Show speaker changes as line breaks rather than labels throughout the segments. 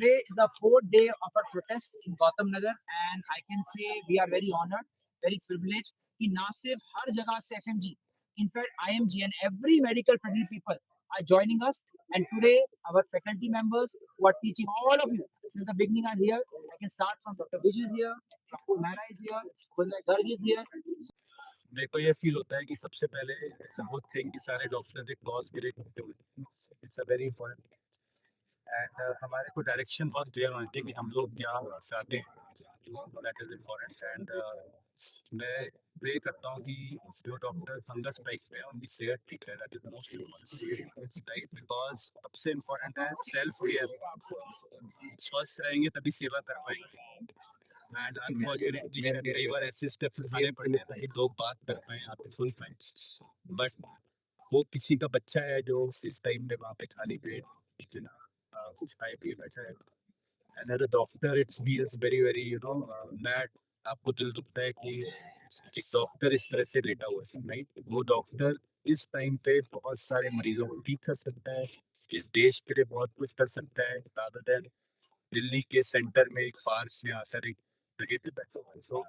Today is the fourth day of our protest in Gautam Nagar, and I can say we are very honored, very privileged कि ना सिर्फ हर जगह से FMG, in fact IMG and every medical fraternity people are joining us. And today our faculty members who are teaching all of you since the beginning are here. I can start from Dr. Vijay is here, Dr. Mehra is here, Khulna Garg is here.
मेरे को ये feel होता है कि सबसे पहले good thing कि सारे डॉक्टर एक कॉज के लिए it's a very important and हमारे को डायरेक्शन बहुत क्लियर होनी चाहिए कि हम लोग क्या चाहते हैं दैट इज इम्पोर्टेंट एंड मैं प्रे करता हूँ कि जो डॉक्टर फंगस टाइप पे है उनकी सेहत ठीक रहे that is most important right because सबसे इम्पोर्टेंट है सेल्फ केयर स्वस्थ रहेंगे तभी सेवा कर पाएंगे एंड अनफॉर्चुनेटली कई बार ऐसे स्टेप्स उठाने पड़ते हैं ताकि लोग बात कर पाए आपके फुल फ्रेंड्स बट वो किसी का बच्चा है जो इस टाइम पे वहाँ पे खाली पेट इतना कुछ खाए पिए बैठा है and as a doctor it feels very very bad आपको दिल दुखता है कि एक डॉक्टर इस तरह से लेटा हुआ है राइट वो डॉक्टर इस टाइम पे बहुत सारे मरीजों को ठीक कर सकता है इस देश के लिए बहुत कुछ कर सकता है rather than दिल्ली के सेंटर में एक पार्क में आकर एक जगह पे बैठा हुआ है सो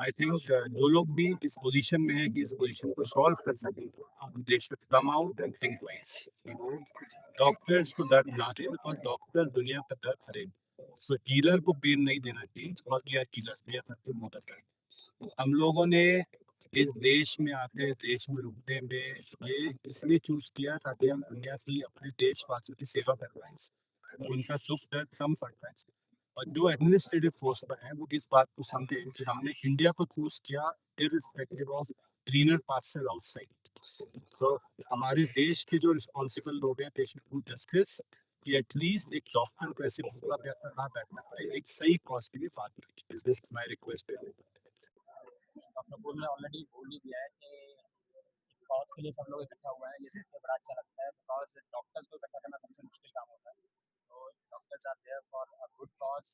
आई थिंक जो लोग भी इस पोजीशन में है कि इस पोजीशन को सॉल्व कर सकें they should come out and think twice doctors को डर ना रहे और डॉक्टर दुनिया का डर करे तो कीलर को पेन नहीं देना चाहिए और किया कीलर मदद है हम लोगों ने इस देश में आके देश में रुकने में ये इसलिए चूज किया ताकि हम दुनिया की अपने देशवासियों की सेवा कर पाए उनका सुख दर्द कम पड़ पाए और जो एडमिनिस्ट्रेटिव फोर्स पर है वो इस बात को समझे कि हमने इंडिया को चूज किया irrespective of greener pasture outside तो हमारे देश के जो रिस्पॉन्सिबल लोग हैं दे शुड डू जस्टिस कि एटलीस्ट एक डॉक्टर को ऐसे पूरा पैसा ना बैठना पाए एक सही कॉस्ट के लिए बात करें दिस माय रिक्वेस्ट है
डॉक्टर कपूर ने ऑलरेडी बोल ही दिया है कि कॉज के लिए सब लोग इकट्ठा हुआ है, ये सुन के बड़ा अच्छा लगता है बिकॉज डॉक्टर्स को इकट्ठा करना सबसे मुश्किल काम होता है। तो doctors are there for a good cause.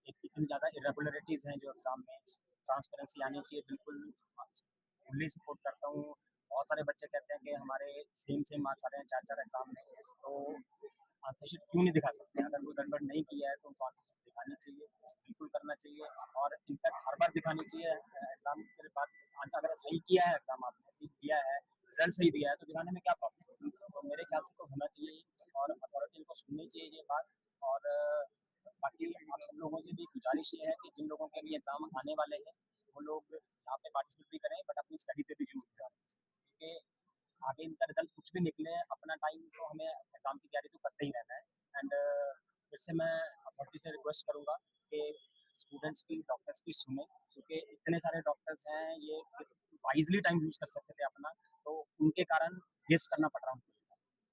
इतनी ज़्यादा इरेगुलरिटीज़ हैं जो एग्ज़ाम में, ट्रांसपेरेंसी आनी चाहिए, बिल्कुल फुल्ली सपोर्ट करता हूँ। बहुत सारे बच्चे कहते हैं कि हमारे सेम सेम मार्क्स आ रहे हैं 4-4 एग्ज़ाम में, तो आंसर शीट क्यों नहीं दिखा सकते? अगर कोई गड़बड़ नहीं किया है तो उनको आंसर शीट दिखानी चाहिए, बिल्कुल करना चाहिए और इनफैक्ट हर बार दिखानी चाहिए। एग्ज़ाम के बाद आंसर अगर सही किया है, एग्ज़ाम आपने ठीक दिया है, रिजल्ट सही दिया है, तो दिखाने में क्या प्रॉब्लम है? तो मेरे ख्याल से तो होना चाहिए और अथॉरिटी को सुननी चाहिए ये बात। और बाकी आप सब लोगों से भी गुजारिश ये है कि जिन लोगों के भी एग्ज़ाम आने वाले हैं वो लोग यहाँ पे पार्टिसिपेट भी करें, बट अपनी स्टडी पे भी ज़रूर ध्यान दें, क्योंकि आगे इनका रिजल्ट कुछ भी निकले, अपना टाइम तो हमें एग्ज़ाम की तैयारी तो करते ही रहना है। एंड फिर से मैं अथॉरिटी से रिक्वेस्ट करूँगा कि स्टूडेंट्स की, डॉक्टर्स की सुने, क्योंकि इतने सारे डॉक्टर्स हैं, ये वाइजली टाइम यूज़ कर सकते थे अपना, तो उनके कारण वेस्ट करना पड़ रहा है उनको।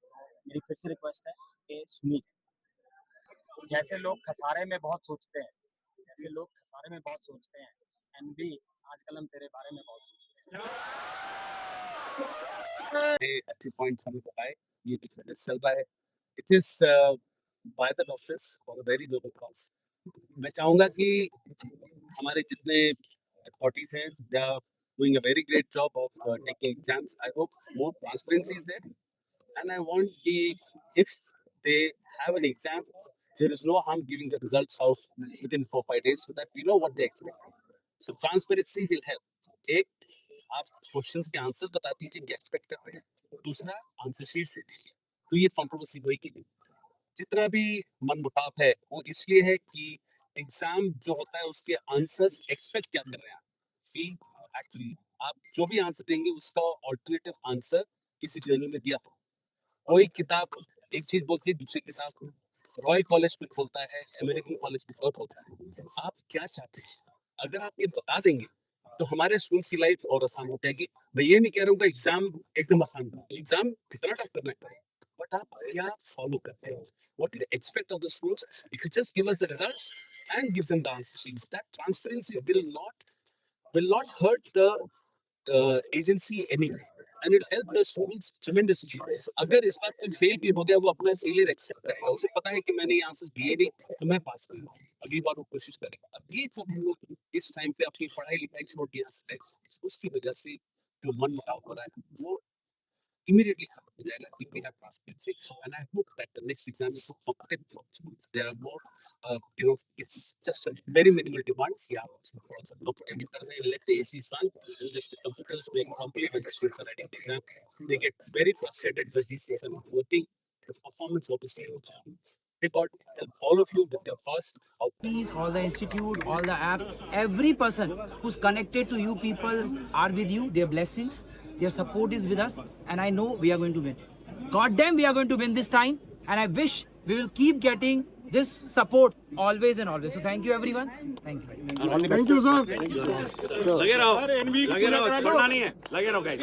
तो मेरी फिर से रिक्वेस्ट है कि सुनिए। जैसे लोग खसारे में बहुत सोचते हैं, जैसे लोग खसारे में बहुत सोचते हैं, एनबी आजकल हम तेरे बारे में बहुत सोचते हैं।
अच्छे पॉइंट्स हमें बताए ये डिफरेंस चल रहा है it is by the office और वेरी लो कॉस्ट मैं चाहूंगा कि हमारे जितने अथॉरिटीज हैं they are doing a very great job of taking exams I hope more transparency is there and I want the if they have an exam, there is no harm giving the results out within 4-5 days so that we know what they expect. So transparency will help. एक आप questions के answers बता दीजिए क्या expect कर रहे हैं दूसरा आंसर शीट से तो ये कंट्रोवर्सी होगी जितना भी मनमुटाव है वो इसलिए है कि एग्जाम जो होता है उसके आंसर्स एक्सपेक्ट क्या कर रहे हैं कि एक्चुअली आप जो भी आंसर देंगे उसका ऑल्टरनेटिव आंसर किसी जर्नल में दिया हो कोई किताब एक चीज बोलती है दूसरे के साथ रॉय कॉलेज में खोलता है अमेरिकन कॉलेज में खोलता है आप क्या चाहते हैं अगर आप ये बता देंगे तो हमारे स्टूडेंट्स की लाइफ और आसान हो जाएगी मैं ये नहीं कह रहा हूँ कि एग्जाम एकदम आसान एग्जाम कितना टफ करना है बट आप क्या फॉलो करते हैं what do you expect of the schools if you just give us the results and give them the answer sheets that transparency will not hurt the agency anyway and it help the students tremendously अगर इस बात में fail भी हो गया वो अपना failure accept करेगा उसे पता है कि मैंने ये आंसर्स दिए नहीं तो मैं पास करूंगा अगली बार वो कोशिश करेगा अब ये जब हम लोग इस टाइम पे अपनी पढ़ाई लिखाई छोड़ दिया उसकी वजह से जो मन मुटाव हो रहा है वो
immediately happen हो जाएगा कि we have transparency, and I hope that the next exam is more competitive for students. There are more, it's just a very minimal demands. Yeah, so for some competitive करने, let the ACs run, let the computers make complete when the students are writing the exam. They get very frustrated with these things and not working. The performance obviously is they got all of you with their first outburst.
all the institute, all the apps, every person who's connected to you people are with you. Their blessings, their support is with us, and I know we are going to win. God damn, we are going to win this time, and I wish we will keep getting this support always and always. So thank you everyone. Thank you.
Thank you, sir.
लगे रहो छोड़ना नहीं है, लगे रहो guys.